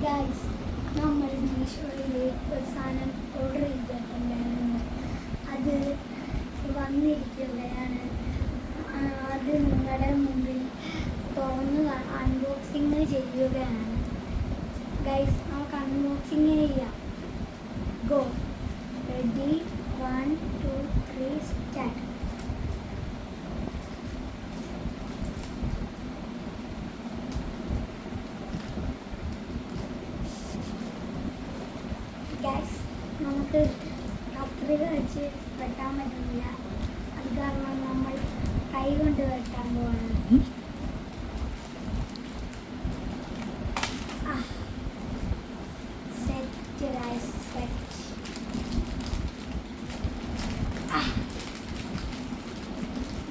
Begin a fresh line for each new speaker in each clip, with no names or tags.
Guys, നമ്മൾ മീഷോയിൽ ഒരു സാധനം ഓർഡർ ചെയ്തിട്ടുണ്ടായിരുന്നു. അത് വന്നിരിക്കുകയാണ്. അത് നിങ്ങളുടെ മുമ്പിൽ തുറന്ന് അൺബോക്സിങ് ചെയ്യുകയാണ്. ഗൈസ്, നമുക്ക് അൺബോക്സിങ് ചെയ്യാം. ഗോ. Ready, 1 2 3 start. ഗൈസ്, നമുക്ക് കത്രിക വെച്ച് വെട്ടാൻ പറ്റുന്നില്ല. അത് കാരണം നമ്മൾ കൈ കൊണ്ട് വെട്ടാൻ പോവാണ്. Set guys, set.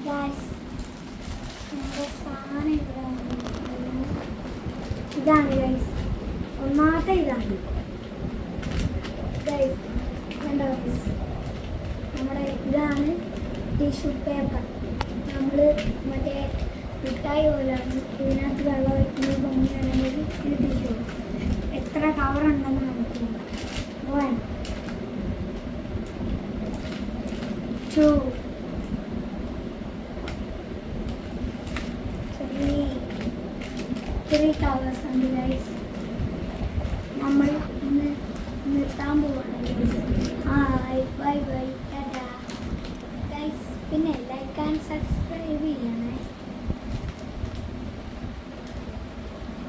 ഗൈസ്, നമ്മുടെ സാധനം ഇവിടെ വന്നിരിക്കുന്നു. ഇതാണ് ഗൈസ്, ഒന്നാമത്തെ ഇതാണ് ഗൈസ്. കണ്ടോ ഗൈസ്, നമ്മുടെ ഇതാണ് ടിഷ്യൂ പേപ്പർ. നമ്മൾ മറ്റേ മിഠായി പോലെയാണ്. ഇതിനകത്ത് വെള്ളം വയ്ക്കുന്നത് ഭംഗിയാണെങ്കിൽ ഇത് ടിഷ്യൂ. എത്ര കവറുണ്ടെന്ന് നമുക്ക് 1 2 3 കവേഴ്സ് ഉണ്ട് ഗൈസ്. നമ്മൾ ഇന്ന് നിർത്താൻ പോവാണ്. Bye bye.